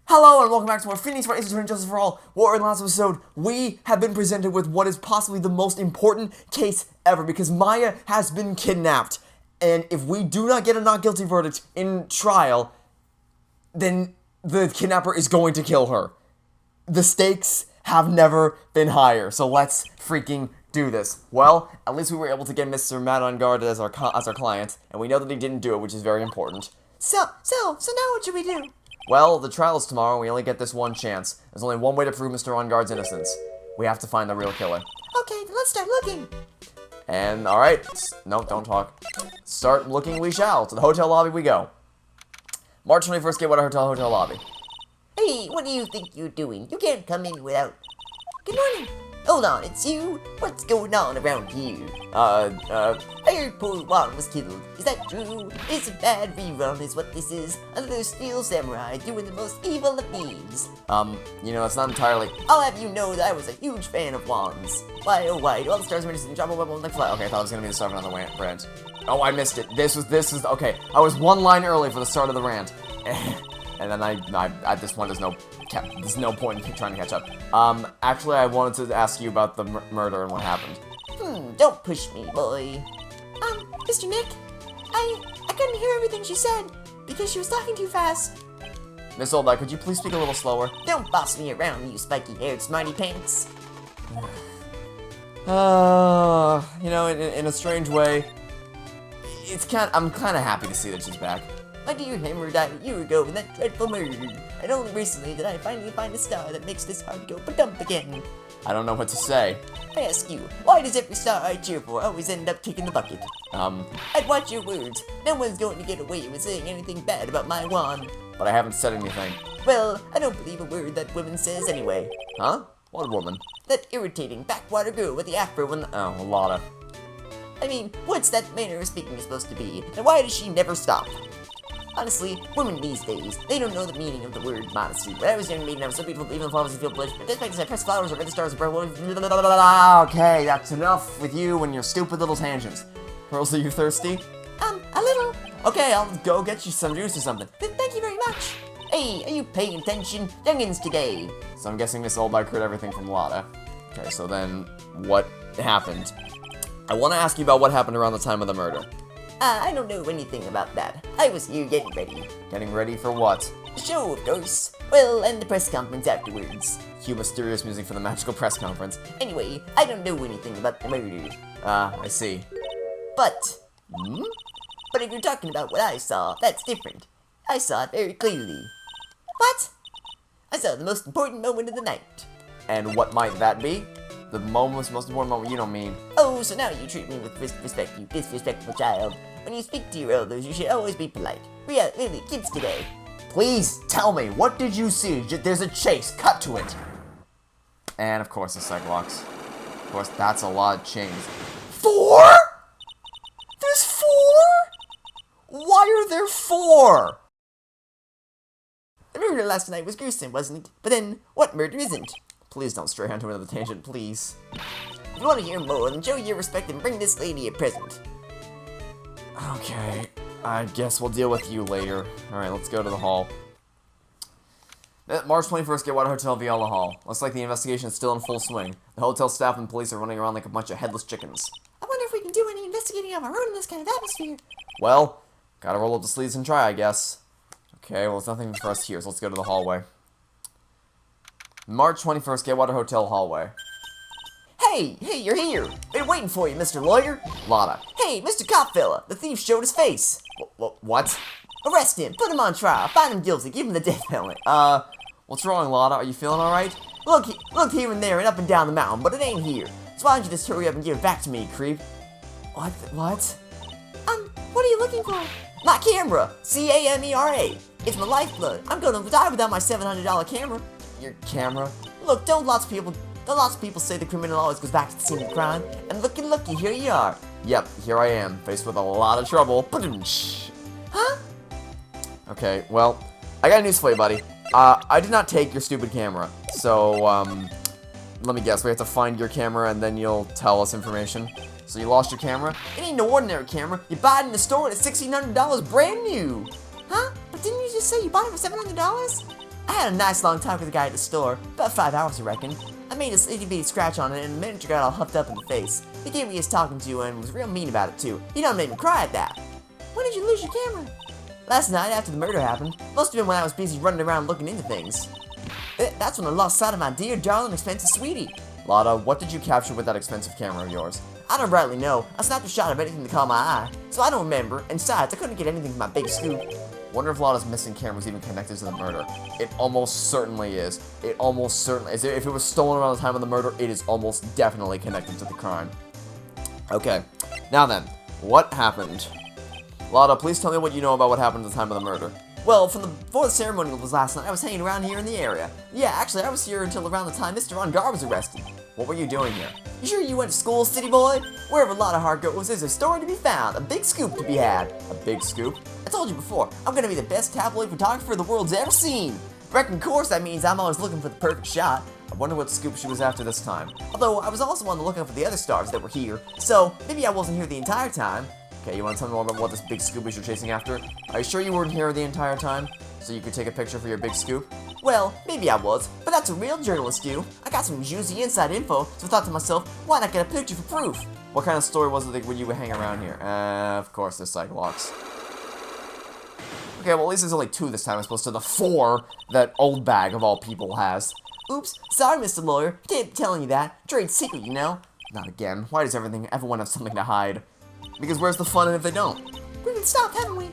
Hello and welcome back to our Phoenix Wright Justice for All. What in the last episode, we have been presented with what is possibly the most important case ever because Maya has been kidnapped. And if we do not get a not guilty verdict in trial, then the kidnapper is going to kill her. The stakes have never been higher, so let's freaking do this. Well, at least we were able to get Mr. Matt on guard as our client, and we know that he didn't do it, which is very important. So now what should we do? Well, the trial is tomorrow, and we only get this one chance. There's only one way to prove Mr. On Guard's innocence. We have to find the real killer. Okay, then let's start looking. And, alright. No, don't talk. Start looking we shall. To the hotel lobby we go. March 21st, Gatewater Hotel lobby. Hey, what do you think you're doing? You can't come in without... Good morning. Hold on, it's you? What's going on around here? I heard poor Juan was killed. Is that true? It's a bad rerun is what this is. Another steel samurai doing the most evil of deeds. It's not entirely... I'll have you know that I was a huge fan of Juan's. Why, oh why, do all the stars managed to drop a weapon like fly? Okay, I thought it was gonna be the start of another rant. Oh, I missed it. This was, okay. I was one line early for the start of the rant. And then I at this point, there's no point in trying to catch up. Actually, I wanted to ask you about the murder and what happened. Don't push me, boy. Mr. Nick, I couldn't hear everything she said because she was talking too fast. Miss Oldback, could you please speak a little slower? Don't boss me around, you spiky-haired smarty pants. In a strange way, I'm kind of happy to see that she's back. My dear Hammer died a year ago in that dreadful murder, and only recently did I finally find a star that makes this heart go ba-dump again. I don't know what to say. I ask you, why does every star I cheer for always end up kicking the bucket? I'd watch your words. No one's going to get away with saying anything bad about my Juan. But I haven't said anything. Well, I don't believe a word that woman says anyway. Huh? What woman? That irritating backwater girl with the afro and the... Oh, a lot of... I mean, what's that manner of speaking supposed to be, and why does she never stop? Honestly, women these days, they don't know the meaning of the word modesty. When I was young maiden, I was so beautiful, even the flowers didn't feel blush. But despite this, I pressed flowers over the stars and brought... Okay, that's enough with you and your stupid little tangents. Pearls, are you thirsty? A little. Okay, I'll go get you some juice or something. Thank you very much. Hey, are you paying attention? Youngins today. So I'm guessing Miss Oldback heard everything from Lotta. Okay, so then, what happened? I want to ask you about what happened around the time of the murder. I don't know anything about that. I was here getting ready. Getting ready for what? The show, of course. Well, and the press conference afterwards. Cue mysterious music for the magical press conference. Anyway, I don't know anything about the murder. I see. But if you're talking about what I saw, that's different. I saw it very clearly. What? I saw the most important moment of the night. And what might that be? The most important moment you don't mean. Oh, so now you treat me with respect, you disrespectful child. When you speak to your elders, you should always be polite. Really, kids today. Please tell me, what did you see? There's a chase, cut to it. And of course the psych locks. Of course, that's a lot of change. 4? There's 4? Why are there 4? The murder last night was gruesome, wasn't it? But then, what murder isn't? Please don't stray onto another tangent, please. If you want to hear more, then show your respect and bring this lady a present. Okay, I guess we'll deal with you later. Alright, let's go to the hall. March 21st, Gatewater Hotel, Viola Hall. Looks like the investigation is still in full swing. The hotel staff and police are running around like a bunch of headless chickens. I wonder if we can do any investigating of our own in this kind of atmosphere. Well, gotta roll up the sleeves and try, I guess. Okay, well, there's nothing for us here, so let's go to the hallway. March 21st, Gatewater Hotel hallway. Hey, you're here. Been waiting for you, Mr. Lawyer. Lotta. Hey, Mr. Copfella, the thief showed his face. What? Arrest him, put him on trial, find him guilty, give him the death penalty. What's wrong, Lotta? Are you feeling alright? Look here and there and up and down the mountain, but it ain't here. So why don't you just hurry up and give it back to me, creep? What? What are you looking for? My camera, C-A-M-E-R-A. It's my lifeblood. I'm gonna die without my $700 camera. Your camera? Look, don't lots of people say the criminal always goes back to the scene of crime? And looky, here you are. Yep, here I am, faced with a lot of trouble. Huh? Okay, well, I got news for you, buddy. I did not take your stupid camera. So, let me guess, we have to find your camera and then you'll tell us information. So you lost your camera? It ain't no ordinary camera. You buy it in the store and it's $1,600 brand new. Huh? But didn't you just say you bought it for $700? I had a nice long talk with the guy at the store, about 5 hours I reckon. I made a itty bitty scratch on it and the manager got all huffed up in the face. He gave me his talking to and was real mean about it too. He done made me cry at that. When did you lose your camera? Last night after the murder happened. Must have been when I was busy running around looking into things. That's when I lost sight of my dear, darling, expensive sweetie. Lotta, what did you capture with that expensive camera of yours? I don't rightly know. I snapped a shot of anything to caught my eye, so I don't remember, and besides, I couldn't get anything from my big scoop. Wonder if Lotta's missing camera was even connected to the murder. It almost certainly is. It almost certainly is. If it was stolen around the time of the murder, it is almost definitely connected to the crime. Okay, now then, what happened? Lotta, please tell me what you know about what happened at the time of the murder. Well, before the ceremony was last night, I was hanging around here in the area. Yeah, actually, I was here until around the time Mr. Ungar was arrested. What were you doing here? You sure you went to school, city boy? Wherever Lotta heart goes, there's a story to be found, a big scoop to be had. A big scoop? I told you before, I'm gonna be the best tabloid photographer the world's ever seen. Reckon, of course, that means I'm always looking for the perfect shot. I wonder what scoop she was after this time. Although, I was also on the lookout for the other stars that were here, so maybe I wasn't here the entire time. Okay, you want to tell me more about what this big scoop is you're chasing after? Are you sure you weren't here the entire time? So you could take a picture for your big scoop? Well, maybe I was, but that's what real journalists do. I got some juicy inside info, so I thought to myself, why not get a picture for proof? What kind of story was it that when you would hang around here? Of course, the sidewalks. Okay, well at least there's only 2 this time as opposed to the 4 that old bag of all people has. Oops, sorry, Mr. Lawyer. Can't be telling you that. Trade secret, you know. Not again. Why does everyone have something to hide? Because where's the fun if they don't? We've been stopped, haven't we?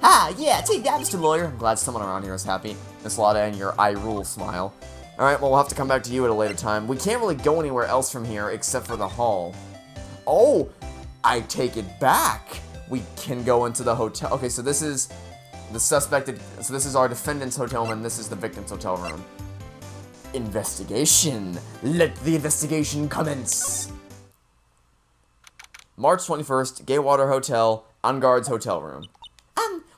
Ah, yeah, take that, Mr. Lawyer. I'm glad someone around here is happy. Miss Lotta and your I rule smile. Alright, well we'll have to come back to you at a later time. We can't really go anywhere else from here except for the hall. Oh, I take it back. We can go into the hotel. Okay, so this is the suspected, so this is our defendant's hotel room, and this is the victim's hotel room. Investigation. Let the investigation commence. March 21st, Gatewater Hotel, Unguard's hotel room.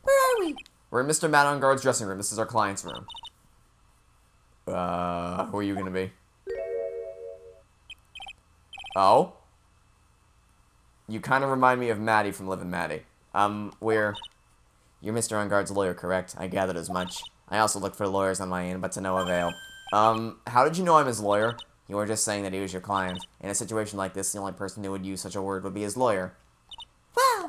Where are we? We're in Mr. Matt Unguard's dressing room. This is our client's room. Who are you gonna be? Oh? You kind of remind me of Maddie from Liv and Maddie. You're Mr. Unguard's lawyer, correct? I gathered as much. I also looked for lawyers on my end, but to no avail. How did you know I'm his lawyer? You were just saying that he was your client. In a situation like this, the only person who would use such a word would be his lawyer. Wow.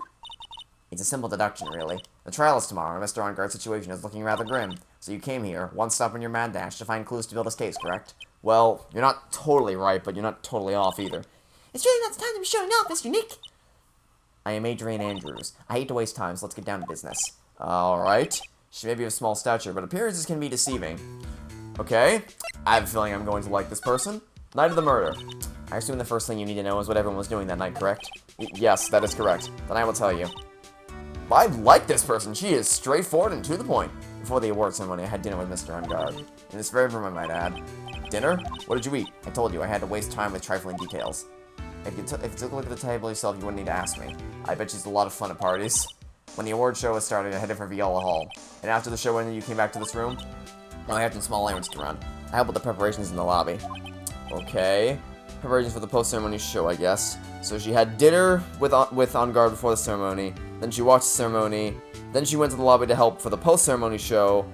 It's a simple deduction, really. The trial is tomorrow, and Mr. Unguard's situation is looking rather grim. So you came here, one stop in your mad dash, to find clues to build his case, correct? Well, you're not totally right, but you're not totally off either. It's really not the time to be showing off, Mr. Nick. I am Adrian Andrews. I hate to waste time, so let's get down to business. Alright. She may be of small stature, but appearances can be deceiving. Okay. I have a feeling I'm going to like this person. Night of the murder. I assume the first thing you need to know is what everyone was doing that night, correct? Yes, that is correct. Then I will tell you. I like this person. She is straightforward and to the point. Before the award ceremony, I had dinner with Mr. Unguard. In this very room, I might add. Dinner? What did you eat? I told you, I had to waste time with trifling details. If you took a look at the table yourself, you wouldn't need to ask me. I bet she's a lot of fun at parties. When the award show was starting, I headed for Viola Hall. And after the show ended, you came back to this room? Well, I had some small errands to run. I helped with the preparations in the lobby. Okay. Preparations for the post-ceremony show, I guess. So she had dinner with Unguard before the ceremony. Then she watched the ceremony. Then she went to the lobby to help for the post-ceremony show.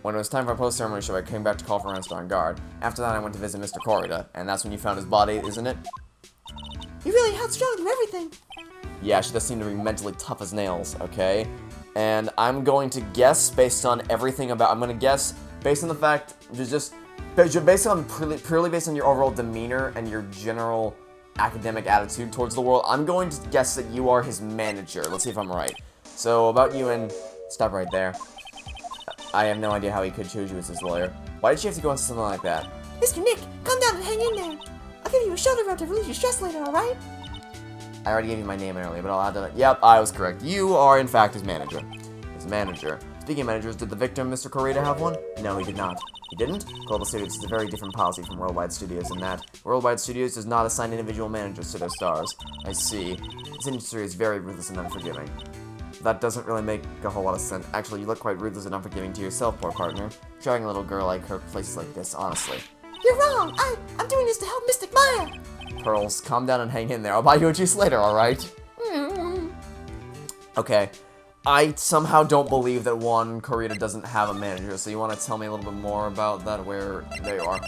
When it was time for a post-ceremony show, I came back to call for Mr. Unguard. After that, I went to visit Mr. Corrida, and that's when you found his body, isn't it? You really held strong through everything. Yeah, she does seem to be mentally tough as nails, okay? And I'm going to guess based on everything about... I'm going to guess based on the fact... Purely based on your overall demeanor and your general academic attitude towards the world, I'm going to guess that you are his manager. Let's see if I'm right. So, about you and... Stop right there. I have no idea how he could choose you as his lawyer. Why did she have to go into something like that? Mr. Nick, calm down and hang in there. I'll give you a shoulder rub to release your stress later, alright? I already gave you my name earlier, but I'll add that. Yep, I was correct. You are, in fact, his manager. His manager. Speaking of managers, did the victim, Mr. Corrida, have one? No, he did not. He didn't? Global Studios is a very different policy from Worldwide Studios in that Worldwide Studios does not assign individual managers to their stars. I see. This industry is very ruthless and unforgiving. That doesn't really make a whole lot of sense. Actually, you look quite ruthless and unforgiving to yourself, poor partner. Showing a little girl like her places like this, honestly. You're wrong! I'm doing this to help Mystic Maya! Pearls, calm down and hang in there. I'll buy you a juice later, alright? Mm-hmm. Okay. I somehow don't believe that one Corita doesn't have a manager, so you want to tell me a little bit more about that? There you are.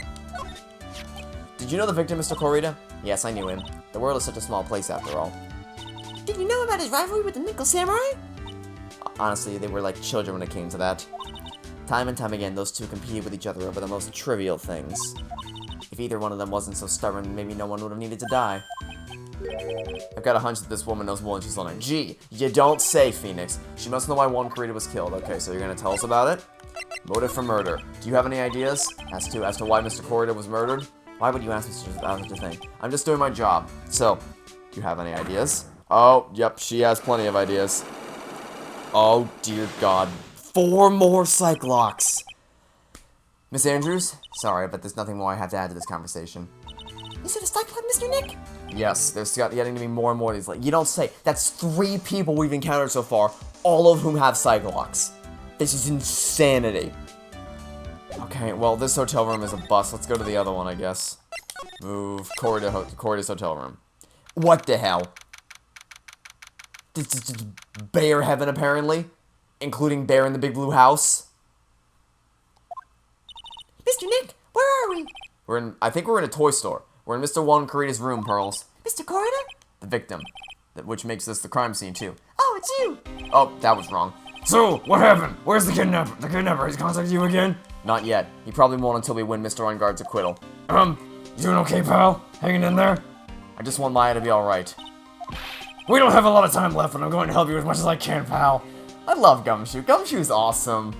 Did you know the victim, Mr. Corita? Yes, I knew him. The world is such a small place after all. Did you know about his rivalry with the Nickel Samurai? Honestly, they were like children when it came to that. Time and time again, those two competed with each other over the most trivial things. If either one of them wasn't so stubborn, maybe no one would have needed to die. I've got a hunch that this woman knows more than she's on it. Gee, you don't say, Phoenix. She must know why one Corita was killed. Okay, so you're gonna tell us about it? Motive for murder. Do you have any ideas as to why Mr. Corita was murdered? Why would you ask me such a thing? I'm just doing my job. So, do you have any ideas? Oh, yep, she has plenty of ideas. Oh, dear God. 4 more Cyclops! Miss Andrews? Sorry, but there's nothing more I have to add to this conversation. Is it a Cyclops, Mr. Nick? Yes, there's getting to be more and more of these. Like, you don't say. That's 3 people we've encountered so far, all of whom have Cyclops. This is insanity. Okay, well, this hotel room is a bust. Let's go to the other one, I guess. Move Corita's hotel room. What the hell? This is bear heaven, apparently. Including Bear in the Big Blue House. Mr. Nick, where are we? I think we're in a toy store. We're in Mr. One Corita's room, Pearls. Mr. Corita? The victim. Which makes this the crime scene, too. Oh, it's you! Oh, that was wrong. So, what happened? Where's the kidnapper? The kidnapper, he's contacted you again? Not yet. He probably won't until we win Mr. Unguard's acquittal. You doing okay, pal? Hanging in there? I just want Maya to be alright. We don't have a lot of time left, and I'm going to help you as much as I can, pal. I love Gumshoe. Gumshoe's awesome.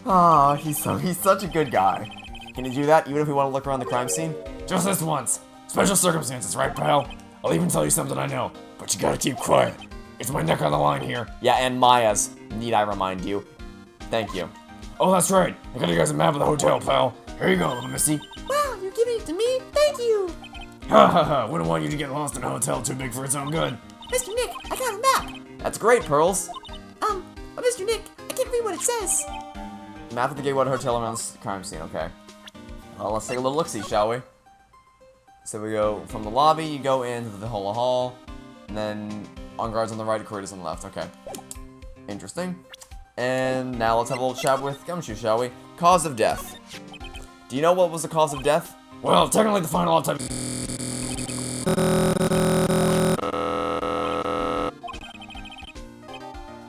Ah, he's such a good guy. Can you do that, even if we want to look around the crime scene? Just this once. Special circumstances, right, pal? I'll even tell you something I know, but you gotta keep quiet. It's my neck on the line here. Yeah, and Maya's. Need I remind you? Thank you. Oh, that's right. I got you guys a map of the hotel, pal. Here you go, little missy. Wow, you're giving it to me? Thank you! Ha ha ha, wouldn't want you to get lost in a hotel too big for its own good. Mr. Nick, I got a map! That's great, Pearls. But Mr. Nick, I can't read what it says. Map of the Gatewater Hotel around the crime scene, okay. Well, let's take a little look-see, shall we? So we go from the lobby, you go into the hall, and then on guards on the right, Corita's on the left, okay. Interesting. And now let's have a little chat with Gumshoe, shall we? Cause of death. Do you know what was the cause of death? Well, technically the final autopsy.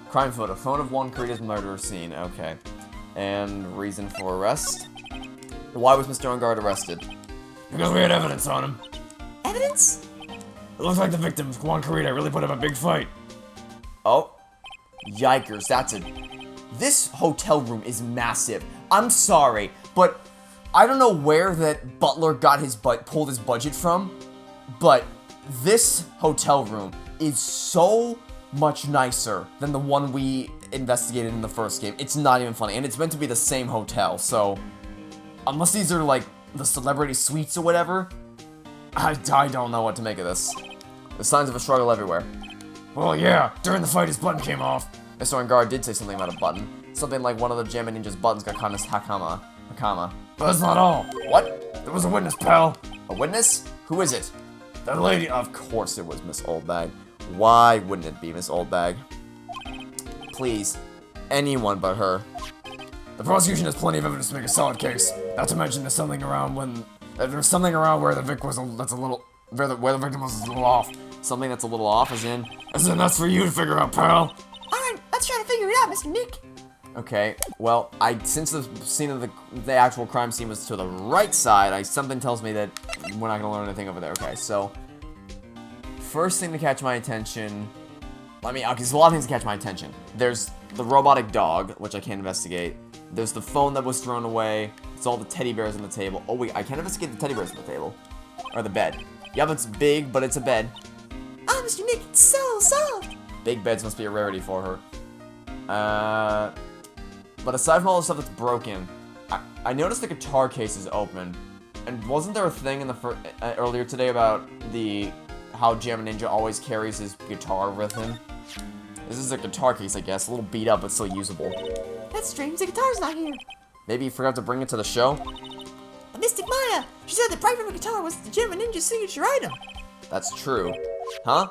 Crime photo. Phone of one Corita's murder scene. Okay. And reason for arrest? Why was Mr. Unguard arrested? Because we had evidence on him. Evidence? It looks like the victim, Juan Corita, really put up a big fight. Oh. Yikers, This hotel room is massive. I'm sorry, but I don't know where that butler got pulled his budget from, but this hotel room is so much nicer than the one we investigated in the first game. It's not even funny, and it's meant to be the same hotel, so unless these are like the celebrity suites or whatever, I don't know what to make of this. There's signs of a struggle everywhere. Well, yeah, during the fight his button came off. Mr. Unguard did say something about a button. Something like one of the Jammin' Ninja's buttons got caught in his Hakama. But that's not all. What? There was a witness, pal. A witness? Who is it? That lady. Of course it was Miss Oldbag. Why wouldn't it be Miss Oldbag? Please. Anyone but her. The prosecution has plenty of evidence to make a solid case. Not to mention there's something around where the victim was a little off. Something that's a little off, as in that's for you to figure out, pal. Alright, let's try to figure it out, Mr. Nick. Okay, well, since the scene of the actual crime scene was to the right side, something tells me that we're not gonna learn anything over there. Okay, so first thing to catch my attention. Okay, there's a lot of things to catch my attention. There's the robotic dog, which I can't investigate. There's the phone that was thrown away. It's all the teddy bears on the table. Oh wait, I can't investigate the teddy bears on the table. Or the bed. Yep, it's big, but it's a bed. Oh, Mr. Nick, it's so soft. Big beds must be a rarity for her. But aside from all the stuff that's broken, I noticed the guitar case is open. And wasn't there a thing in the earlier today about how Jammin' Ninja always carries his guitar with him? This is a guitar case, I guess. A little beat up, but still usable. That's strange, the guitar's not here. Maybe he forgot to bring it to the show? But Mystic Maya, she said the private guitar was the Jammin' Ninja's signature item. That's true. Huh?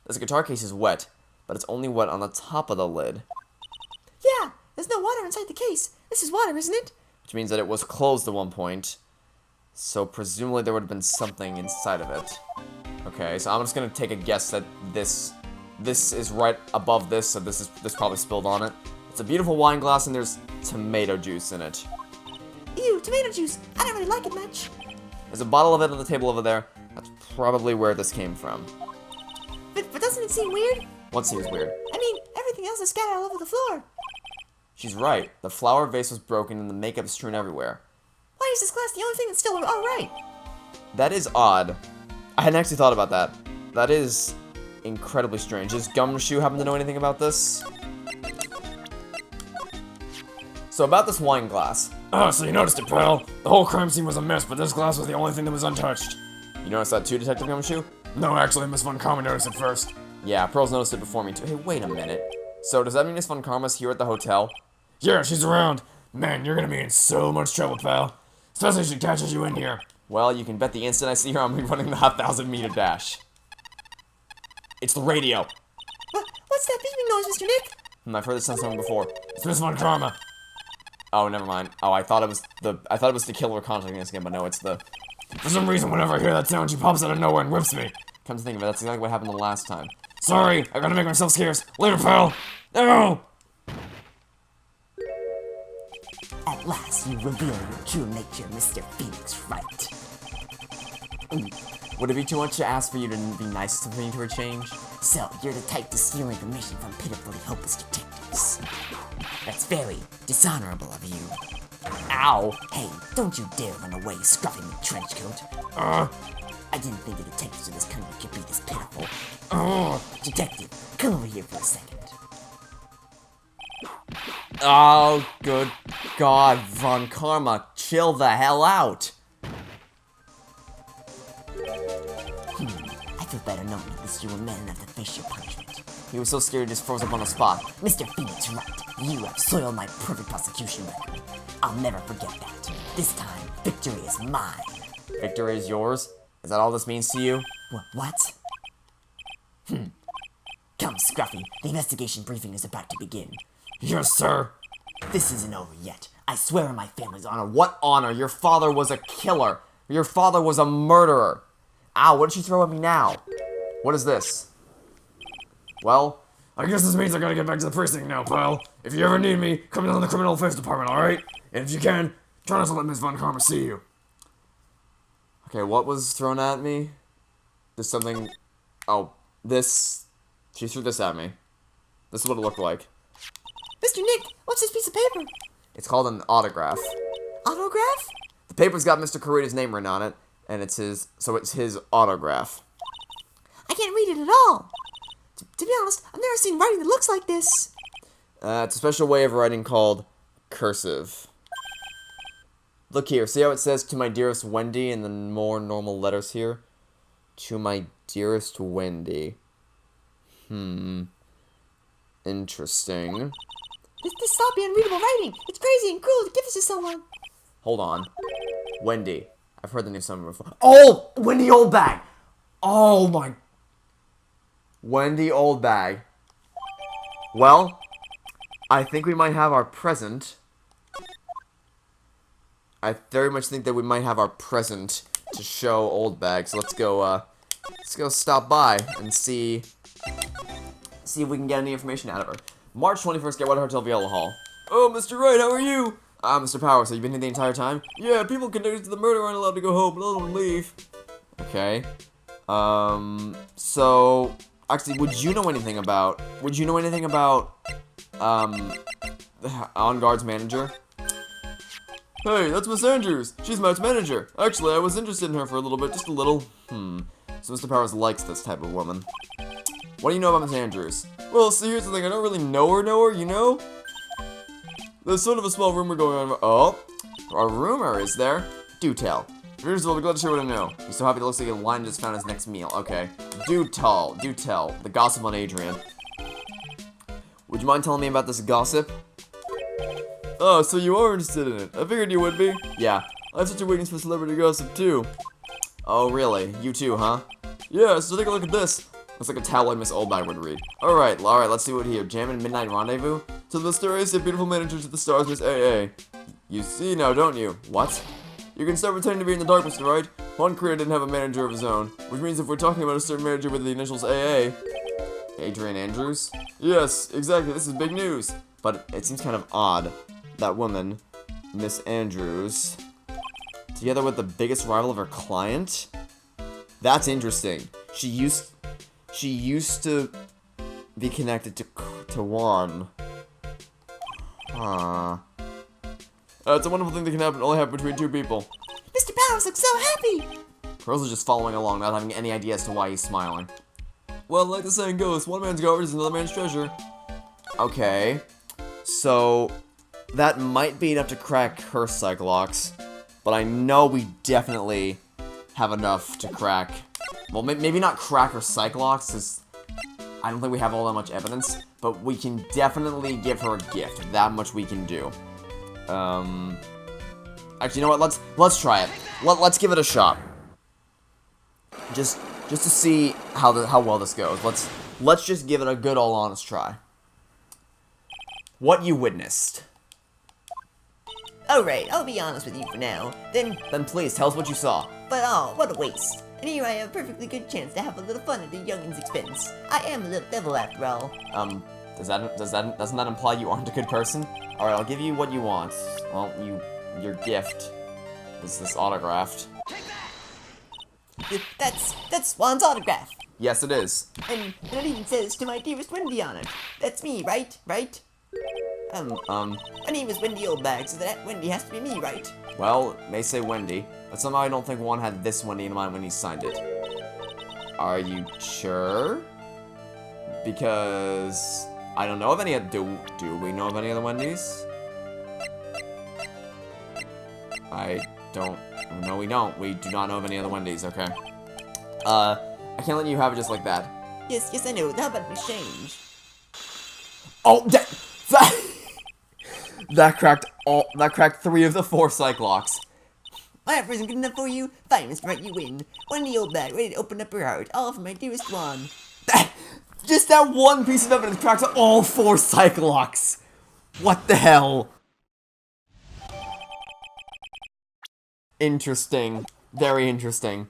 This guitar case is wet, but it's only wet on the top of the lid. Yeah, there's no water inside the case. This is water, isn't it? Which means that it was closed at one point. So presumably there would have been something inside of it. Okay, so I'm just gonna take a guess that this is right above this, so this probably spilled on it. It's a beautiful wine glass and there's tomato juice in it. Ew, tomato juice. I don't really like it much. There's a bottle of it on the table over there. That's probably where this came from. But doesn't it seem weird? What seems weird? I mean, everything else is scattered all over the floor. She's right. The flower vase was broken and the makeup is strewn everywhere. Why is this glass the only thing that's still alright? That is odd. I hadn't actually thought about that. That is incredibly strange. Does Gumshoe happen to know anything about this? So about this wine glass. Oh, so you noticed it, pal. The whole crime scene was a mess, but this glass was the only thing that was untouched. You noticed that too, Detective Gumshoe? No, actually, Miss Von Karma noticed it first. Yeah, Pearl's noticed it before me too. Hey, wait a minute. So does that mean Miss Von Karma's here at the hotel? Yeah, she's around. Man, you're gonna be in so much trouble, pal. Especially if she catches you in here. Well, you can bet the instant I see her, I'm gonna be running the 1,000-meter dash. It's the radio. What's that beeping noise, Mr. Nick? I've heard this sound something before. It's Miss Von Karma. Oh, never mind. Oh, I thought it was the killer contacting us again, but no, it's the... For some reason, whenever I hear that sound, she pops out of nowhere and whips me. Come to think of it, that's exactly what happened the last time. Sorry, I gotta make myself scarce. Later, pal. No! At last, you reveal your true nature, Mr. Phoenix Wright. Would it be too much to ask for you to be nice to me for a change? So, you're the type to steal information from pitifully hopeless detectives. That's very dishonorable of you. Ow! Hey, don't you dare run away, scruffy trenchcoat. I didn't think the detectives of this country could be this pitiful. Detective, come over here for a second. Oh, good God, Von Karma, chill the hell out! I feel better knowing at least you were man enough to face your punishment. He was so scared he just froze up on the spot. Mr. Phoenix Wright, you have soiled my perfect prosecution record. I'll never forget that. This time, victory is mine. Victory is yours? Is that all this means to you? What? Come, Scruffy, the investigation briefing is about to begin. Yes, sir. This isn't over yet. I swear on my family's honor. What honor? Your father was a killer. Your father was a murderer. Ow, what did she throw at me now? What is this? Well, I guess this means I gotta get back to the precinct now, pal. If you ever need me, come down to the criminal affairs department, alright? And if you can, try not to let Miss Von Karma see you. okay, what was thrown at me? There's something... Oh, this... She threw this at me. This is what it looked like. Mr. Nick, what's this piece of paper? It's called an autograph. Autograph? The paper's got Mr. Kurita's name written on it, and it's his autograph. I can't read it at all. To be honest, I've never seen writing that looks like this. It's a special way of writing called cursive. Look here, see how it says, "To my dearest Wendy," and then more normal letters here? To my dearest Wendy. Interesting. This stop be unreadable writing. It's crazy and cruel to give this to someone. Hold on. Wendy. I've heard the name somewhere before. Oh! Wendy Oldbag! Oh my... Wendy Oldbag. Well, I think we might have our present. I very much think that we might have our present to show Oldbag. So let's go stop by and see if we can get any information out of her. March 21st, Gatewater Hotel, Viola Hall. Oh, Mr. Wright, how are you? Mr. Power, so you've been here the entire time? Yeah, people connected to the murder aren't allowed to go home, let them leave. Okay. So, actually, would you know anything about, the on-guard's manager? Hey, that's Miss Andrews. She's Matt's manager. Actually, I was interested in her for a little bit, just a little. So Mr. Powers likes this type of woman. What do you know about Miss Andrews? Well, see, here's the thing. I don't really know her, you know? There's sort of a small rumor going on. Oh, a rumor, is there? Do tell. Readers will be glad to share what I know. He's so happy it looks like a lion just found his next meal. Okay. Do tell. The gossip on Adrian. Would you mind telling me about this gossip? Oh, so you are interested in it. I figured you would be. Yeah. I have such a weakness for celebrity gossip, too. Oh, really? You too, huh? Yeah, so take a look at this. Looks like a tabloid Miss Oldbag would read. Alright, let's see what here. Jam and Midnight Rendezvous? To the mysterious and beautiful managers of the stars, Miss AA. You see now, don't you? What? You can start pretending to be in the dark, Mr. Wright. One career didn't have a manager of his own, which means if we're talking about a certain manager with the initials AA... Adrian Andrews? Yes, exactly, this is big news. But it seems kind of odd. That woman, Miss Andrews, together with the biggest rival of her client? That's interesting. She used to be connected to Juan. Huh. It's a wonderful thing that can only happen between two people. Mr. Powers looks so happy! Pearls is just following along, not having any idea as to why he's smiling. Well, like the saying goes, one man's garbage is another man's treasure. Okay. So, that might be enough to crack her Cyclops, but I know we definitely have enough to crack... Well, maybe not crack her Cyclops, because I don't think we have all that much evidence, but we can definitely give her a gift. That much we can do. Actually, you know what? Let's try it. Let's give it a shot. Just to see how well this goes. Let's just give it a good, all honest try. What you witnessed. Alright, I'll be honest with you for now. Then Please tell us what you saw. But oh, what a waste. And here I have a perfectly good chance to have a little fun at the youngin's expense. I am a little devil after all. Doesn't that imply you aren't a good person? All right, I'll give you what you want. Well, your gift is this autographed. That's Juan's autograph. Yes, it is. And it even says to my dearest Wendy on it. That's me, right? Right? My name is Wendy Oldbag, so that Wendy has to be me, right? Well, it may say Wendy, but somehow I don't think Juan had this Wendy in mind when he signed it. Are you sure? Because I don't know of any. Do we know of any other Wendy's? I don't. No, we don't. We do not know of any other Wendy's. Okay. I can't let you have it just like that. Yes, I know. How about an exchange? Oh, that cracked 3 of the 4 Cyclops. My offer isn't good enough for you? Fine, Mr. Wright, you win. Wendy Oldbag, ready to open up her heart, all for my dearest Juan. Just that one piece of evidence cracks all 4 Cyclops. What the hell? Interesting. Very interesting.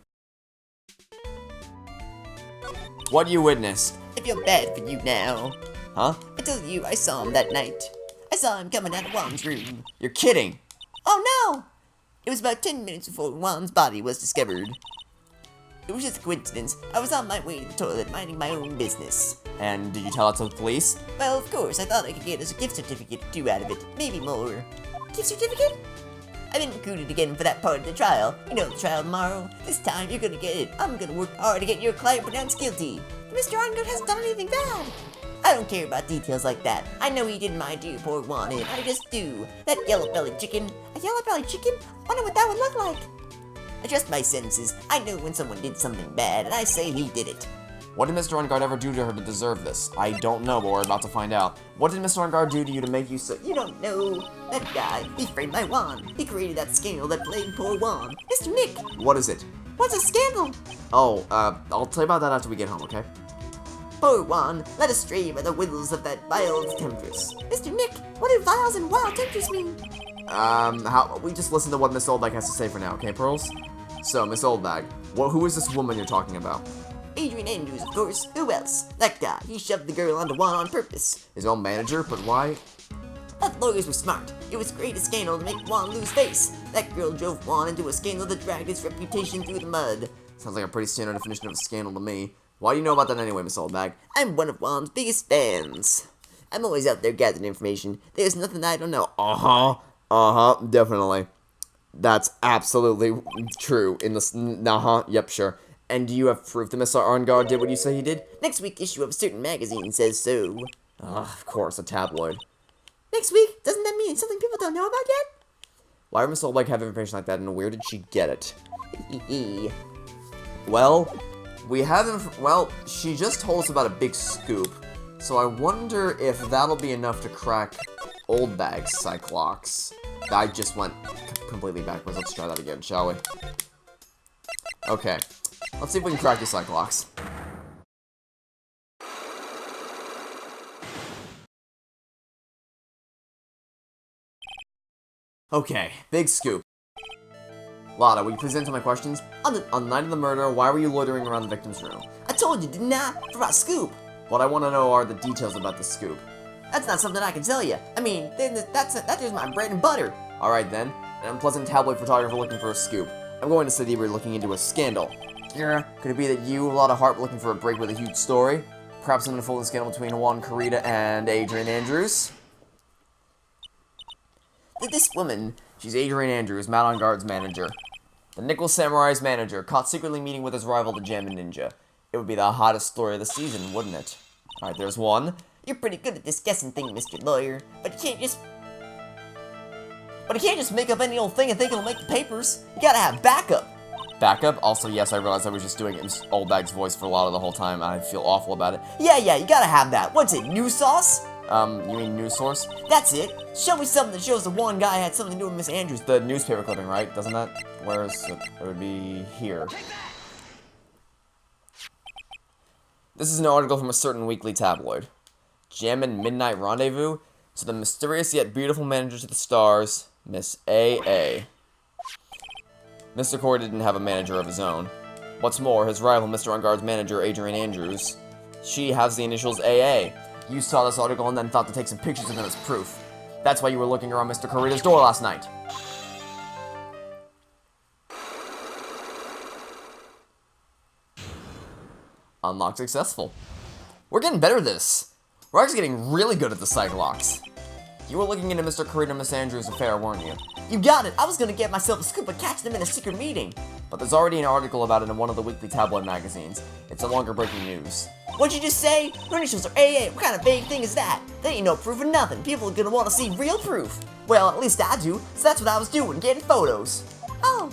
What you witnessed? I feel bad for you now. Huh? I told you I saw him that night. I saw him coming out of Juan's room. You're kidding. Oh no! It was about 10 minutes before Juan's body was discovered. It was just a coincidence. I was on my way to the toilet minding my own business. And did you tell it to the police? Well, of course, I thought I could get us a gift certificate or 2 out of it. Maybe more. Gift certificate? I've been recruited again for that part of the trial. You know the trial tomorrow. This time you're gonna get it. I'm gonna work hard to get your client pronounced guilty. But Mr. Arngard hasn't done anything bad. I don't care about details like that. I know he didn't mind you poor Juan in. I just do. That yellow-bellied chicken. A yellow-bellied chicken? Wonder what that would look like. I trust my senses. I know when someone did something bad, and I say he did it. What did Mr. Arngard ever do to her to deserve this? I don't know, but we're about to find out. What did Mr. Arngard do to you to make you so— You don't know. That guy, he framed my Juan. He created that scandal that plagued poor Juan. Mr. Nick! What is it? What's a scandal? Oh, I'll tell you about that after we get home, okay? Poor Juan, led astray by the wills of that vile temptress. Mr. Nick, what do vials and wild temptress mean? We just listen to what Miss Oldbag has to say for now, okay, Pearls? So, Miss Oldbag, who is this woman you're talking about? Adrian Andrews, of course. Who else? That guy. He shoved the girl onto Juan on purpose. His own manager? But why? That lawyers were smart. It was create a scandal to make Juan lose face. That girl drove Juan into a scandal that dragged his reputation through the mud. Sounds like a pretty standard definition of a scandal to me. Why do you know about that anyway, Miss Oldbag? I'm one of Juan's biggest fans. I'm always out there gathering information. There's nothing I don't know. Definitely. That's absolutely true. Yep, sure. And do you have proof that Mr. Arngard did what you say he did? Next week issue of a certain magazine says so. Of course, a tabloid. Next week? Doesn't that mean something people don't know about yet? Why would Miss Oldbag have information like that, and where did she get it? Well, she just told us about a big scoop, so I wonder if that'll be enough to crack Oldbag's Cyclops. I just went completely backwards. Let's try that again, shall we? Okay. Let's see if we can crack the Cyclops. Okay, big scoop. Lada, will you please answer my questions? On the night of the murder, why were you loitering around the victim's room? I told you, didn't I? For my scoop. What I want to know are the details about the scoop. That's not something I can tell you. I mean, that is my bread and butter. Alright then, an unpleasant tabloid photographer looking for a scoop. I'm going to say that you were looking into a scandal. Yeah, could it be that you, Lada Hart, were looking for a break with a huge story? Perhaps an unfolding scandal between Juan Carita and Adrian Andrews? This woman, She's Adrian Andrews, Mad on Guard's manager. The Nickel Samurai's manager, caught secretly meeting with his rival, the Jammin Ninja. It would be the hottest story of the season, wouldn't it? Alright, there's one. you're pretty good at this guessing thing, Mr. Lawyer, but you can't just make up any old thing and think it'll make the papers. You gotta have backup. Backup? Also, yes, I realized I was just doing Old Bag's voice for a lot of the whole time, and I feel awful about it. Yeah, you gotta have that. What's it, news sauce? You mean news source? That's it. Show me something that shows the one guy had something to do with Miss Andrews. The newspaper clipping, right? Doesn't that? Where is it? It would be here. This is an article from a certain weekly tabloid. Jammin' Midnight Rendezvous to the mysterious yet beautiful manager to the stars, Miss A.A. Mr. Corey didn't have a manager of his own. What's more, his rival, Mr. On-Guard's manager, Adrian Andrews, she has the initials A.A. You saw this article and then thought to take some pictures of them as proof. That's why you were looking around Mr. Corita's door last night. Unlock successful. We're getting better at this. We're actually getting really good at the psych locks. You were looking into Mr. Corita and Miss Andrews' affair, weren't you? You got it. I was gonna get myself a scoop and catch them in a secret meeting. But there's already an article about it in one of the weekly tabloid magazines. It's no longer breaking news. What'd you just say? Her initials are AA. What kind of vague thing is that? That ain't no proof of nothing. People are gonna want to see real proof. Well, at least I do, so that's what I was doing, getting photos. Oh.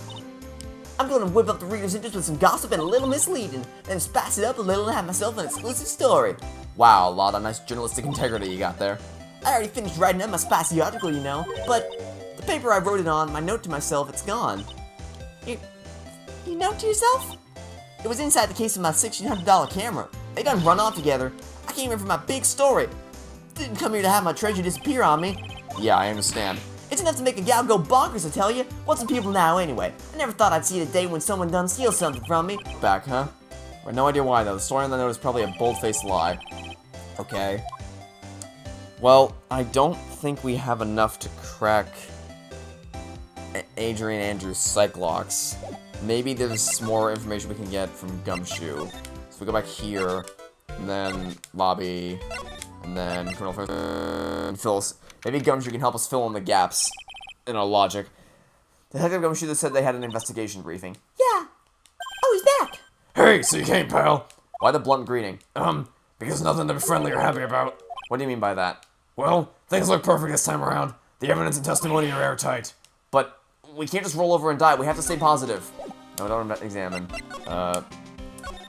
I'm gonna whip up the reader's interest with some gossip and a little misleading, then spice it up a little and have myself an exclusive story. Wow, a lot of nice journalistic integrity you got there. I already finished writing up my spicy article, you know, but the paper I wrote it on, my note to myself, it's gone. You note to yourself? It was inside the case of my $1,600 camera. They done run off together. I came here for my big story. Didn't come here to have my treasure disappear on me. Yeah, I understand. It's enough to make a gal go bonkers, I tell you. What's the people now, anyway? I never thought I'd see the day when someone done steal something from me. Back, huh? I have no idea why, though. The story on the note is probably a bold-faced lie. Okay. Well, I don't think we have enough to crack Adrian Andrews' psych locks. Maybe there's more information we can get from Gumshoe. So we go back here, and then lobby, and then criminal first, and Phyllis. Maybe Gumshoe can help us fill in the gaps in our logic. Detective Gumshoe said they had an investigation briefing. Yeah. Oh, he's back. Hey, so you came, pal? Why the blunt greeting? Because nothing to be friendly or happy about. What do you mean by that? Well, things look perfect this time around. The evidence and testimony are airtight. But we can't just roll over and die. We have to stay positive. No, don't examine.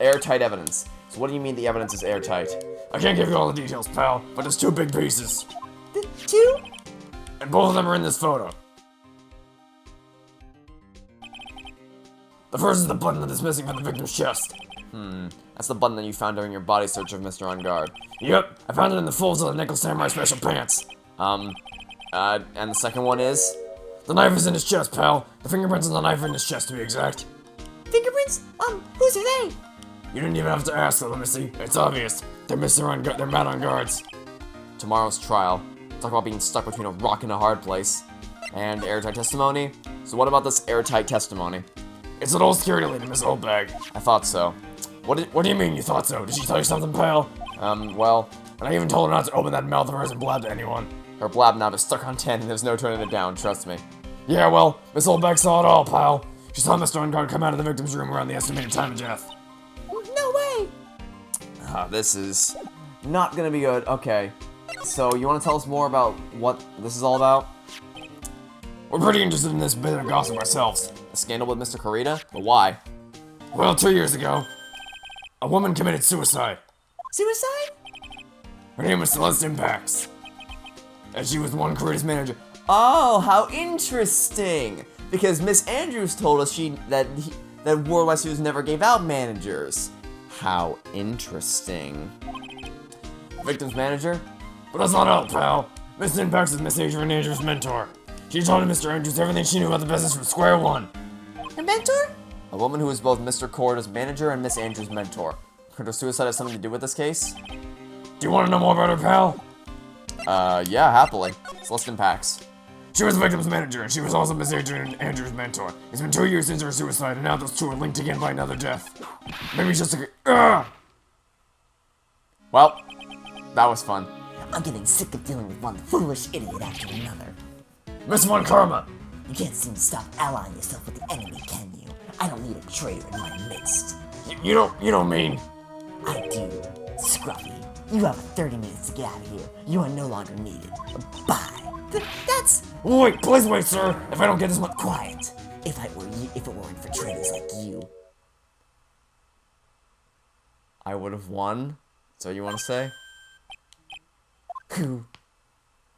Airtight evidence. So what do you mean the evidence is airtight? I can't give you all the details, pal, but there's two big pieces. The two? And both of them are in this photo. The first is the button that is missing from the victim's chest. That's the button that you found during your body search of Mr. On Guard. Yep, I found it in the folds of the Nickel Samurai special pants. And the second one is? The knife is in his chest, pal. The fingerprints on the knife are in his chest, to be exact. Fingerprints? Whose are they? You didn't even have to ask, though, let me see. It's obvious. They're Mad on Guards. Tomorrow's trial. Talk about being stuck between a rock and a hard place. And airtight testimony? So what about this airtight testimony? It's an old security lady, Miss Oldbag. I thought so. What do you mean you thought so? Did she tell you something, pal? Well, And I even told her not to open that mouth of hers and blab to anyone. her blab knob is stuck on 10 and there's no turning it down, trust me. Yeah, well, Miss Oldbag saw it all, pal. She saw Mr. On Guard come out of the victim's room around the estimated time of death. No way. This is not gonna be good. Okay. So, you wanna tell us more about what this is all about? We're pretty interested in this bit of gossip ourselves. A scandal with Mr. Corita? But why? Well, 2 years ago, a woman committed suicide. Suicide? Her name was Celeste Impax. And she was one Corita's manager. Oh, how interesting! Because Miss Andrews told us that Worldwide Studios never gave out managers. How interesting. Victim's manager? But that's not all, pal. Miss Impax is Miss Adrian Andrews' mentor. She told Mr. Andrews everything she knew about the business from square one. A mentor? A woman who is both Mr. Corda's manager and Miss Andrews' mentor. Could her suicide have something to do with this case? Do you want to know more about her, pal? Yeah, happily. Celestin Pax. She was the victim's manager, and she was also Miss Adrian Andrews' mentor. It's been 2 years since her suicide, and now those two are linked again by another death. Maybe just a... Well, that was fun. I'm getting sick of dealing with one foolish idiot after another. Miss Von Karma! You can't seem to stop allying yourself with the enemy, can you? I don't need a traitor in my midst. You don't mean... I do. Scruffy, you have 30 minutes to get out of here. You are no longer needed. Bye. That's... Wait, please wait, sir! If I don't get this much... quiet. If it weren't for traitors like you. I would have won. So you want to say? Who?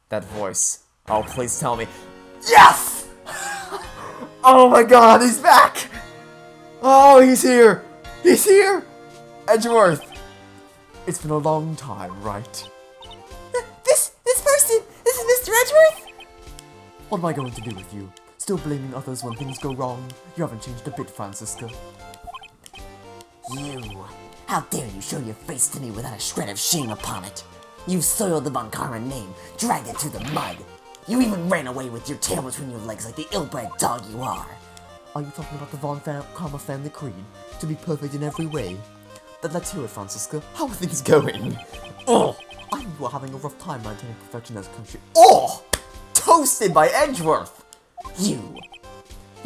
That voice. Oh, please tell me. Yes! Oh my god, he's back! Oh, he's here! He's here! Edgeworth! It's been a long time, right? This person! This is Mr. Edgeworth? What am I going to do with you? Still blaming others when things go wrong? You haven't changed a bit, Francisca. You! How dare you show your face to me without a shred of shame upon it? You soiled the Von Karma name, dragged it through the mud. You even ran away with your tail between your legs like the ill-bred dog you are. Are you talking about the Von Karma family creed? To be perfect in every way? Then let's hear it, Francisca. How are things going? Oh! I knew you were having a rough time maintaining perfection as a country. Oh! Toasted by Edgeworth! You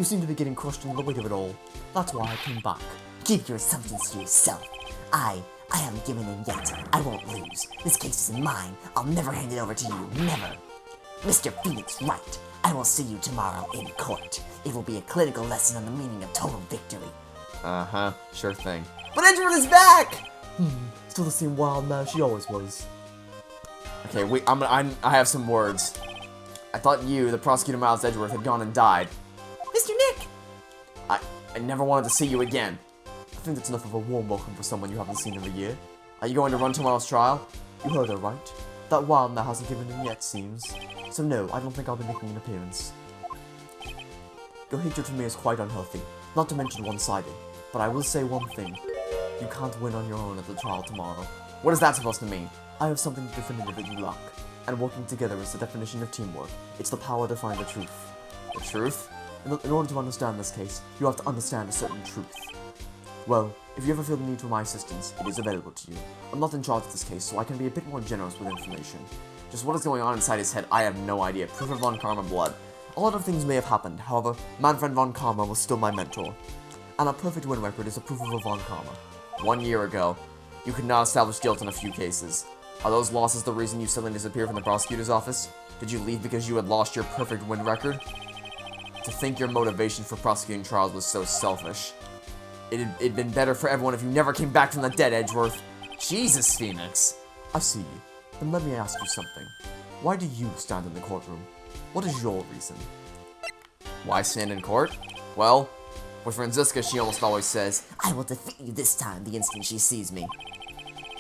seem to be getting crushed under the weight of it all. That's why I came back. keep your assumptions to yourself. I haven't given in yet. I won't lose. This case is mine. I'll never hand it over to you. Never. Mr. Phoenix Wright, I will see you tomorrow in court. It will be a clinical lesson on the meaning of total victory. Uh-huh, sure thing. But Edgeworth is back! Still the same wild man she always was. Okay, wait, I have some words. I thought you, the prosecutor Miles Edgeworth, had gone and died. Mr. Nick! I never wanted to see you again. I think that's enough of a warm welcome for someone you haven't seen in a year. Are you going to run tomorrow's trial? You heard her, right? That wild man hasn't given in yet, seems. So no, I don't think I'll be making an appearance. Your hatred for me is quite unhealthy, not to mention one-sided. But I will say one thing. You can't win on your own at the trial tomorrow. What is that supposed to mean? I have something definitive that you lack. And working together is the definition of teamwork. It's the power to find the truth. The truth? In order to understand this case, you have to understand a certain truth. Well, if you ever feel the need for my assistance, it is available to you. I'm not in charge of this case, so I can be a bit more generous with information. Just what is going on inside his head, I have no idea. Proof of Von Karma blood. A lot of things may have happened, however, Manfred Von Karma was still my mentor. And a perfect win record is a proof of a Von Karma. 1 year ago, you could not establish guilt in a few cases. Are those losses the reason you suddenly disappeared from the prosecutor's office? Did you leave because you had lost your perfect win record? To think your motivation for prosecuting trials was so selfish. It'd been better for everyone if you never came back from the dead, Edgeworth. Jesus, Phoenix. I see. Then let me ask you something. Why do you stand in the courtroom? What is your reason? Why stand in court? Well, with Francisca, she almost always says, I will defeat you this time the instant she sees me.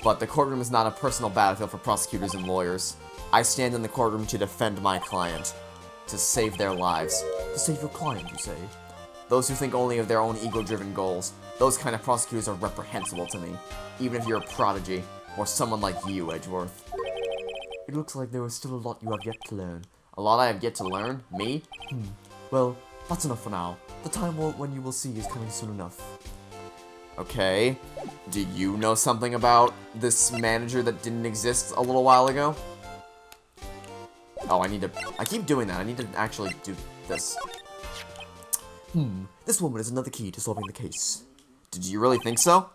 but the courtroom is not a personal battlefield for prosecutors and lawyers. I stand in the courtroom to defend my client. To save their lives. To save your client, you say? Those who think only of their own ego-driven goals. Those kind of prosecutors are reprehensible to me. Even if you're a prodigy. Or someone like you, Edgeworth. It looks like there is still a lot you have yet to learn. A lot I have yet to learn? Me? Well, that's enough for now. The time when you will see is coming soon enough. Okay. Do you know something about this manager that didn't exist a little while ago? Oh, I keep doing that. I need to actually do this. This woman is another key to solving the case. Did you really think so?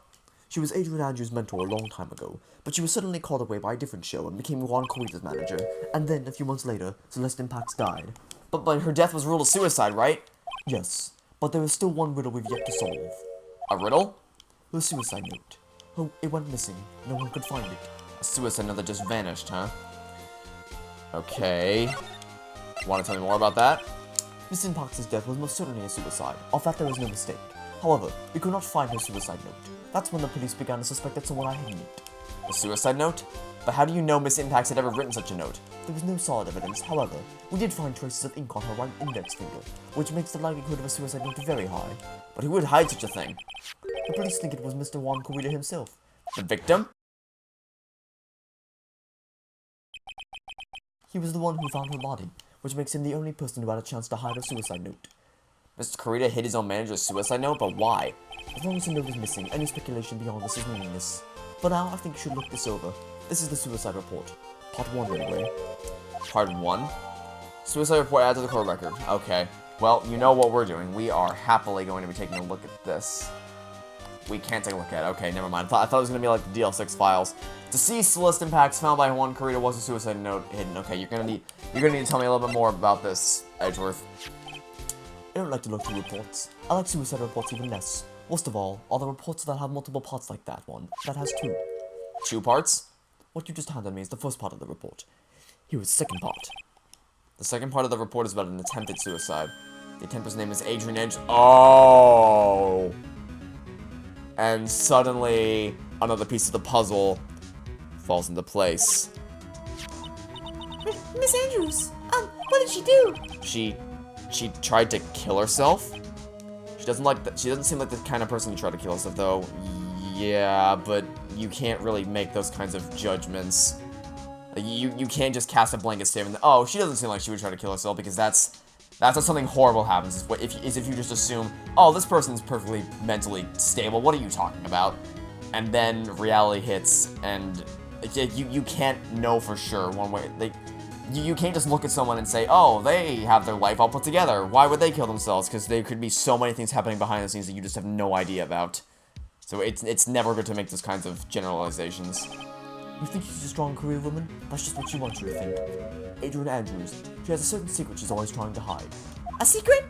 She was Adrian Andrews' mentor a long time ago, but she was suddenly called away by a different show and became Juan Corrida's manager. And then, a few months later, Celestin Pax died. But her death was ruled a suicide, right? Yes, but there is still one riddle we've yet to solve. A riddle? Her suicide note. Oh, it went missing. No one could find it. A suicide note that just vanished, huh? Okay. Want to tell me more about that? Miss Pax's death was most certainly a suicide. Of that there is no mistake. However, we could not find her suicide note. That's when the police began to suspect that someone I had met. A suicide note? But how do you know Miss Impax had ever written such a note? There was no solid evidence, however. We did find traces of ink on her right index finger, which makes the likelihood of a suicide note very high. But who would hide such a thing? The police think it was Mr. Juan Corrida himself. The victim? He was the one who found her body, which makes him the only person who had a chance to hide a suicide note. Mr. Corrida hid his own manager's suicide note, but why? As long as the note is missing, any speculation beyond this is meaningless. For now, I think you should look this over. This is the suicide report. Part 1, anyway. Part 1? Suicide report added to the court record. Okay. Well, you know what we're doing. We are happily going to be taking a look at this. We can't take a look at it. Okay, never mind. I thought it was going to be like the DL6 files. Deceased list impacts found by Juan Corrida was a suicide note hidden. Okay, you're gonna need to tell me a little bit more about this, Edgeworth. I don't like to look through reports. I like suicide reports even less. Most of all the reports that have multiple parts like that one. That has 2. 2 parts? What you just handed me is the first part of the report. Here is the second part. The second part of the report is about an attempted suicide. The attempter's name is Adrian Edge. Oh! And suddenly, another piece of the puzzle falls into place. Miss Andrews, what did she do? She tried to kill herself? She doesn't seem like the kind of person to try to kill herself, though. Yeah, but you can't really make those kinds of judgments. Like, you can't just cast a blanket statement that, oh, she doesn't seem like she would try to kill herself, because that's how something horrible happens, is if you just assume, oh, this person's perfectly mentally stable, what are you talking about? And then reality hits, and you can't know for sure one way. You can't just look at someone and say, oh, they have their life all put together. Why would they kill themselves? Because there could be so many things happening behind the scenes that you just have no idea about. So it's never good to make those kinds of generalizations. You think she's a strong career woman? That's just what she wants you to think. Adrian Andrews, she has a certain secret she's always trying to hide. A secret?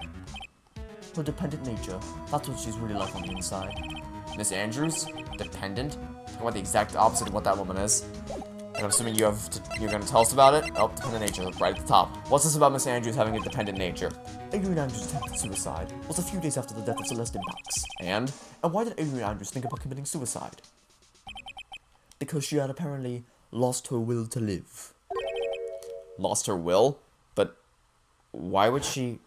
Her dependent nature. That's what she's really like on the inside. Miss Andrews? Dependent? I want the exact opposite of what that woman is. And I'm assuming you're going to tell us about it? Oh, dependent nature, right at the top. What's this about Miss Andrews having a dependent nature? Adrian Andrews' attempted suicide was a few days after the death of Celeste Impax. And why did Adrian Andrews think about committing suicide? Because she had apparently lost her will to live. Lost her will? But why would she...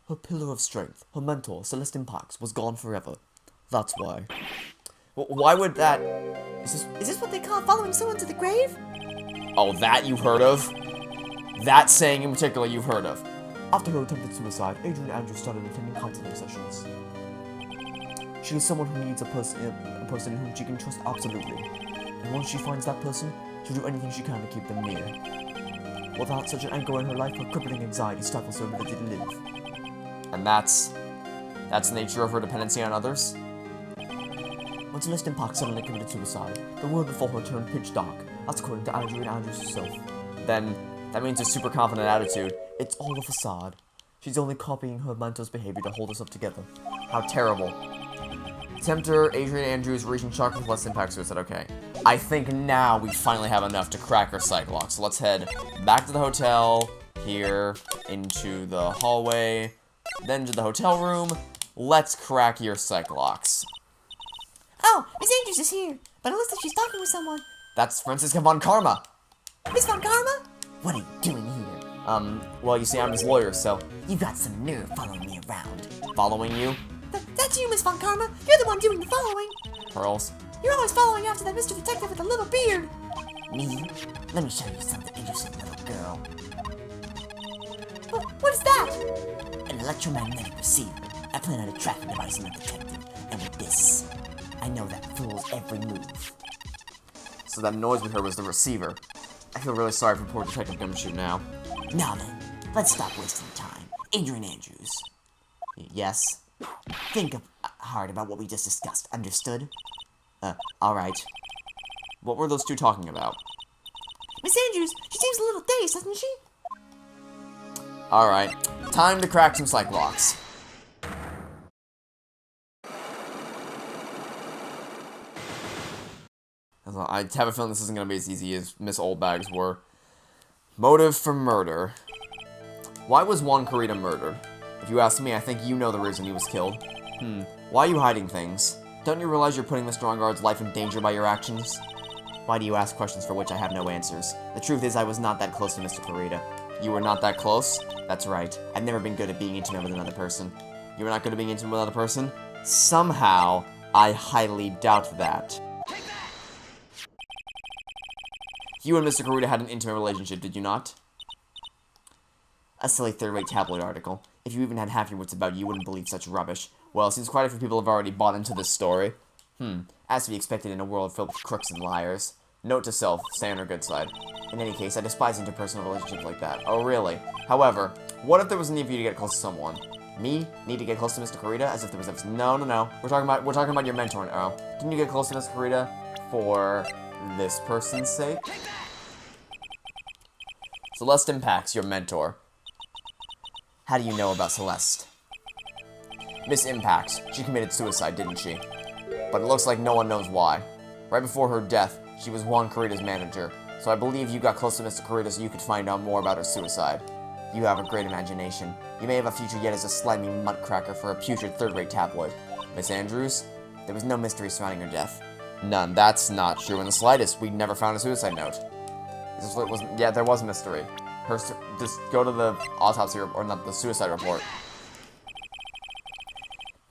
Her pillar of strength, her mentor, Celeste Impax, was gone forever. That's why. Why would that... Is this what they call following someone to the grave? Oh, that you've heard of? That saying in particular you've heard of. After her attempted suicide, Adrian Andrews started attending counseling sessions. She is someone who needs a person in whom she can trust absolutely. And once she finds that person, she'll do anything she can to keep them near. Without such an anchor in her life, her crippling anxiety stifles her ability to live. And that's the nature of her dependency on others? When Celeste Impax suddenly committed suicide, the world before her turned pitch dark. That's according to Adrian Andrews herself. Then, that means a super confident attitude. It's all a facade. She's only copying her mentor's behavior to hold us up together. How terrible. Tempter, Adrian Andrews, reaching shock with Celeste Impax suicide. Okay. I think now we finally have enough to crack her psych lock. So let's head back to the hotel, here, into the hallway, then to the hotel room. Let's crack your psych locks. Oh, Miss Andrews is here, but it looks like she's talking with someone. That's Francisca Von Karma. Miss Von Karma? What are you doing here? Well, you see, I'm his lawyer, so... You got some nerve following me around. Following you? That's you, Miss Von Karma. You're the one doing the following. Pearls? You're always following after that Mr. Detective with the little beard. Me? Let me show you something interesting, little girl. What is that? An electromagnetic receiver. I plan on a tracking device on the detective, and with this, I know that fool's every move. So that noise we heard was the receiver. I feel really sorry for poor Detective Gumshoe now. Now then, let's stop wasting time. Adrian Andrews. Yes? Think hard about what we just discussed, understood? Alright. What were those two talking about? Miss Andrews, she seems a little dazed, doesn't she? Alright. Time to crack some psych locks. I have a feeling this isn't going to be as easy as Miss Oldbags were. Motive for murder. Why was Juan Corrida murdered? If you ask me, I think you know the reason he was killed. Why are you hiding things? Don't you realize you're putting Mr. Engarde's life in danger by your actions? Why do you ask questions for which I have no answers? The truth is I was not that close to Mr. Kurita. You were not that close? That's right. I've never been good at being intimate with another person. You were not good at being intimate with another person? Somehow, I highly doubt that. You and Mr. Kurita had an intimate relationship, did you not? A silly third-rate tabloid article. If you even had half your wits about you, wouldn't believe such rubbish. Well, it seems quite a few people have already bought into this story. As to be expected in a world filled with crooks and liars. Note to self, stay on her good side. In any case, I despise interpersonal relationships like that. Oh, really? However, what if there was a need for you to get close to someone? Me? Need to get close to Mr. Kurita? As if there was no. We're talking about your mentor now. Didn't you get close to Mr. Kurita for this person's sake? Celeste Impacts, your mentor. How do you know about Celeste? Miss Impacts, she committed suicide, didn't she? But it looks like no one knows why. Right before her death, she was Juan Kurita's manager, so I believe you got close to Mr. Kurita so you could find out more about her suicide. You have a great imagination. You may have a future yet as a slimy muttcracker for a putrid third-rate tabloid. Miss Andrews? There was no mystery surrounding her death. None. That's not true in the slightest. We never found a suicide note. Yeah, there was a mystery. Just go to the autopsy, or not, the suicide report.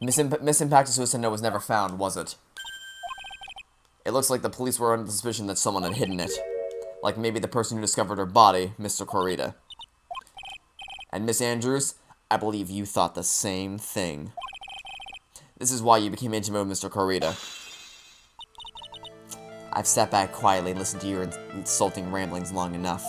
Miss Impact's suicide note was never found, was it? It looks like the police were under the suspicion that someone had hidden it. Like maybe the person who discovered her body, Mr. Kurita. And Miss Andrews, I believe you thought the same thing. This is why you became intimate with Mr. Kurita. I've sat back quietly and listened to your insulting ramblings long enough.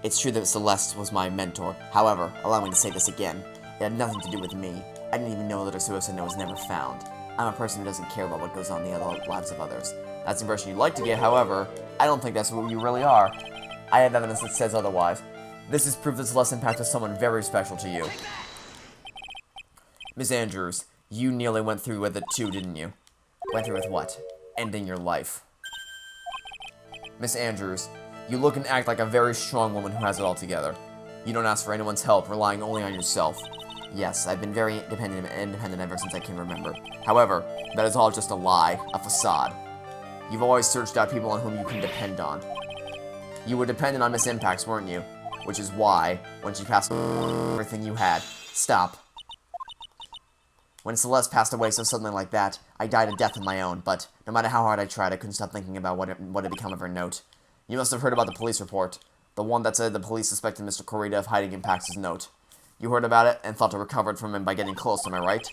It's true that Celeste was my mentor. However, allow me to say this again. It had nothing to do with me. I didn't even know that her suicide note was never found. I'm a person who doesn't care about what goes on in the lives of others. That's the impression you'd like to get, however, I don't think that's who you really are. I have evidence that says otherwise. This is proof that Celeste Impact was someone very special to you. Miss Andrews, you nearly went through with it too, didn't you? Went through with what? Ending your life. Miss Andrews, you look and act like a very strong woman who has it all together. You don't ask for anyone's help, relying only on yourself. Yes, I've been very independent ever since I can remember. However, that is all just a lie, a facade. You've always searched out people on whom you can depend on. You were dependent on Miss Impacts, weren't you? Which is why, when she passed away, everything you had. Stop. When Celeste passed away so suddenly like that, I died a death of my own, but no matter how hard I tried, I couldn't stop thinking about what had become of her note. You must have heard about the police report. The one that said the police suspected Mr. Kurita of hiding Impacts' note. You heard about it and thought to recover it from him by getting close, am I right?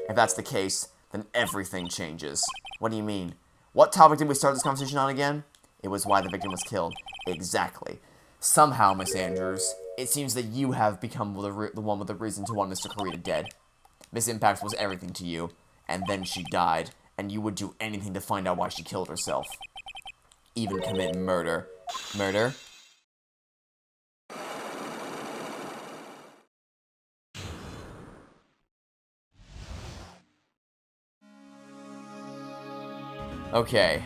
If that's the case, then everything changes. What do you mean? What topic did we start this conversation on again? It was why the victim was killed. Exactly. Somehow, Miss Andrews, it seems that you have become the one with the reason to want Mr. Kurita dead. Miss Impacts was everything to you, and then she died, and you would do anything to find out why she killed herself. Even commit murder. Murder? Okay.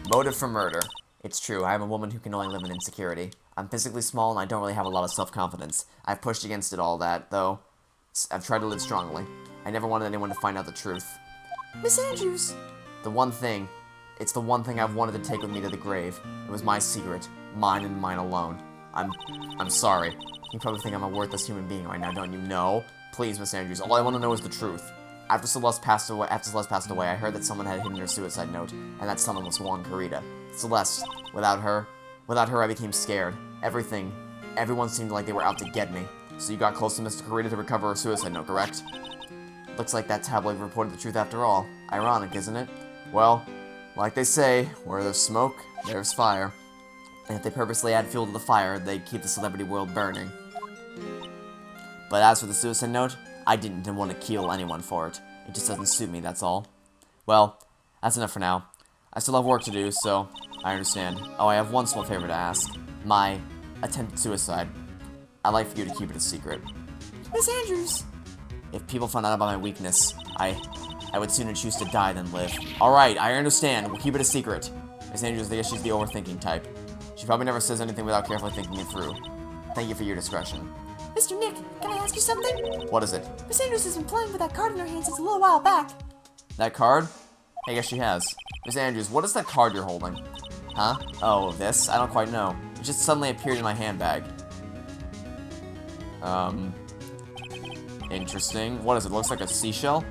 Motive for murder. It's true, I am a woman who can only live in insecurity. I'm physically small and I don't really have a lot of self-confidence. I've pushed against it all that, though. I've tried to live strongly. I never wanted anyone to find out the truth. Miss Andrews! It's the one thing I've wanted to take with me to the grave. It was my secret. Mine and mine alone. I'm sorry. You probably think I'm a worthless human being right now, don't you? No. Please, Miss Andrews, all I want to know is the truth. After Celeste passed away, I heard that someone had hidden her suicide note, and that someone was Juan Kurita. Celeste, without her, I became scared. Everyone seemed like they were out to get me. So you got close to Mr. Kurita to recover her suicide note, correct? Looks like that tabloid reported the truth after all. Ironic, isn't it? Well, like they say, where there's smoke, there's fire. And if they purposely add fuel to the fire, they keep the celebrity world burning. But as for the suicide note, I didn't want to kill anyone for it. It just doesn't suit me, that's all. Well, that's enough for now. I still have work to do, so I understand. Oh, I have one small favor to ask. My attempted suicide. I'd like for you to keep it a secret. Miss Andrews! If people found out about my weakness, I would sooner choose to die than live. Alright, I understand. We'll keep it a secret. Miss Andrews, I guess she's the overthinking type. She probably never says anything without carefully thinking it through. Thank you for your discretion. Mr. Nick, can I ask you something? What is it? Miss Andrews has been playing with that card in her hand since a little while back. That card? I guess she has. Miss Andrews, what is that card you're holding? Huh? Oh, this? I don't quite know. It just suddenly appeared in my handbag. Interesting. What is it? Looks like a seashell?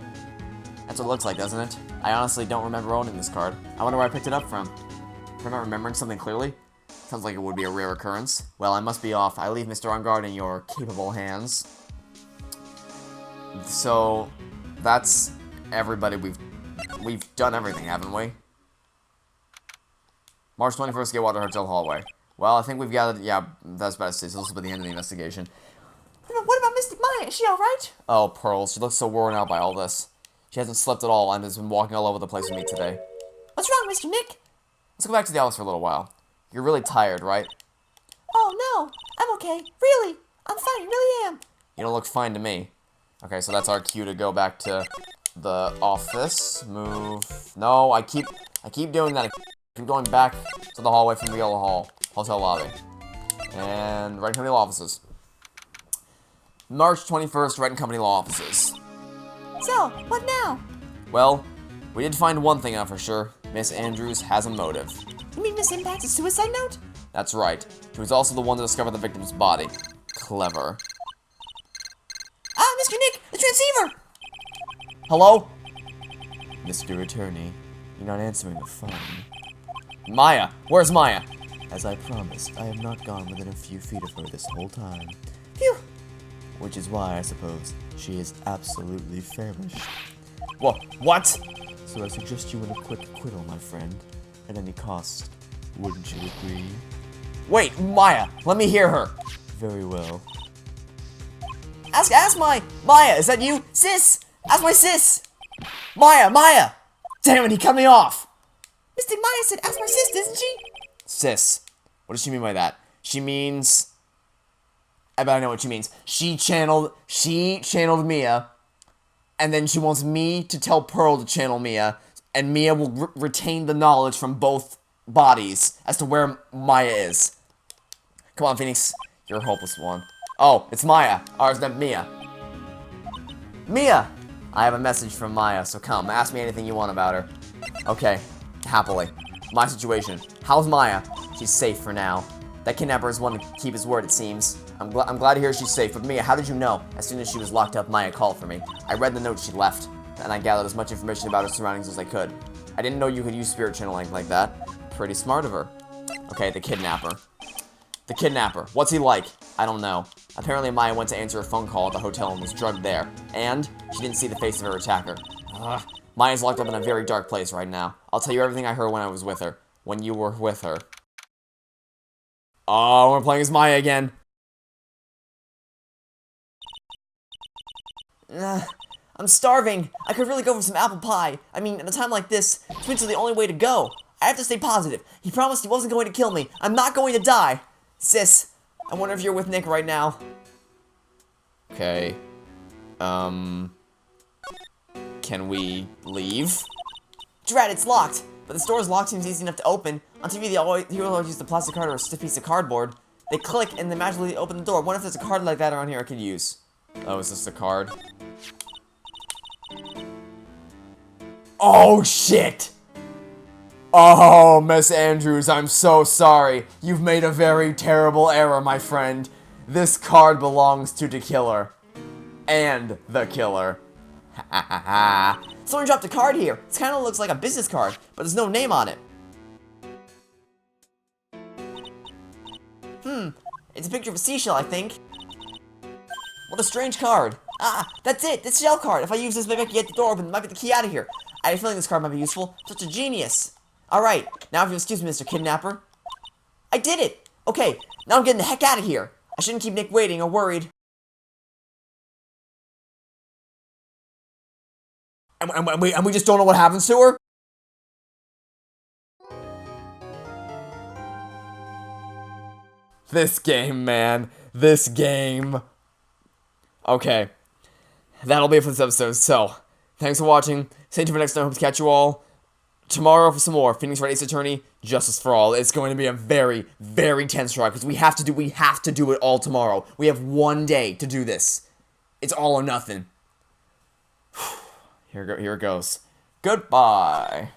That's what it looks like, doesn't it? I honestly don't remember owning this card. I wonder where I picked it up from. Am I not remembering something clearly? Sounds like it would be a rare occurrence. Well, I must be off. I leave Mr. On Guard in your capable hands. So, that's everybody. We've done everything, haven't we? March 21st, Gatewater Hotel hallway. Well, I think we've gathered. Yeah, that's about to say. So this will be the end of the investigation. What about Mystic Maya? Is she alright? Oh, Pearl. She looks so worn out by all this. She hasn't slept at all and has been walking all over the place with me today. What's wrong, Mr. Nick? Let's go back to the office for a little while. You're really tired, right? Oh, no. I'm okay. Really. I'm fine. Really am. You don't look fine to me. Okay, so that's our cue to go back to the office. Move. No, I keep doing that. I keep going back to the hallway from the yellow hotel lobby. And Wright Company Law offices. March 21st, Wright Company Law offices. So, what now? Well, we did find one thing out for sure. Miss Andrews has a motive. You mean Miss Impact's suicide note? That's right. She was also the one to discover the victim's body. Clever. Ah, Mr. Nick, the transceiver! Hello? Mr. Attorney, you're not answering the phone. Maya! Where's Maya? As I promised, I have not gone within a few feet of her this whole time. Phew! Which is why, I suppose, she is absolutely famished. What? So I suggest you win a quick acquittal, my friend. At any cost. Wouldn't you agree? Wait, Maya! Let me hear her! Very well. Ask Maya! Is that you? Sis! Ask my sis! Maya! Damn it, he cut me off! Mystic Maya said ask my sis, doesn't she? Sis. What does she mean by that? She means... I bet I know what she means. She channeled Mia, and then she wants me to tell Pearl to channel Mia, and Mia will retain the knowledge from both bodies as to where Maya is. Come on, Phoenix. You're a hopeless one. Oh, it's Maya. Or is that Mia? Mia! I have a message from Maya, so come. Ask me anything you want about her. Okay. Happily. My situation. How's Maya? She's safe for now. That kidnapper is one to keep his word, it seems. I'm glad to hear she's safe, but Mia, how did you know? As soon as she was locked up, Maya called for me. I read the note she left, and I gathered as much information about her surroundings as I could. I didn't know you could use spirit channeling like that. Pretty smart of her. Okay, the kidnapper. The kidnapper. What's he like? I don't know. Apparently Maya went to answer a phone call at the hotel and was drugged there. And she didn't see the face of her attacker. Maya's locked up in a very dark place right now. I'll tell you everything I heard when I was with her. When you were with her. Oh, we're playing as Maya again. I'm starving. I could really go for some apple pie. I mean, at a time like this, sweets are the only way to go. I have to stay positive. He promised he wasn't going to kill me. I'm not going to die. Sis, I wonder if you're with Nick right now. Okay. Can we leave? Drat, it's locked. But the store's lock seems easy enough to open. On TV, they always use the plastic card or a stiff piece of cardboard. They click and they magically open the door. I wonder if there's a card like that around here I could use. Oh, is this a card? Oh, shit! Oh, Miss Andrews, I'm so sorry. You've made a very terrible error, my friend. This card belongs to the killer. And the killer. Ha ha ha ha. Someone dropped a card here. It kind of looks like a business card, but there's no name on it. It's a picture of a seashell, I think. What a strange card. Ah, that's it. This shell card. If I use this, maybe I can get the door open. It might be the key out of here. I have a feeling this card might be useful. Such a genius. Alright, now if you'll excuse me, Mr. Kidnapper. I did it! Okay, now I'm getting the heck out of here. I shouldn't keep Nick waiting or worried. And we just don't know what happens to her? This game, man. This game. Okay. That'll be it for this episode. So, thanks for watching. Stay tuned for next time. Hope to catch you all tomorrow for some more Phoenix Wright Ace Attorney, Justice for All. It's going to be a very, very tense trial because we have to do it all tomorrow. We have one day to do this. It's all or nothing. Here it goes. Goodbye.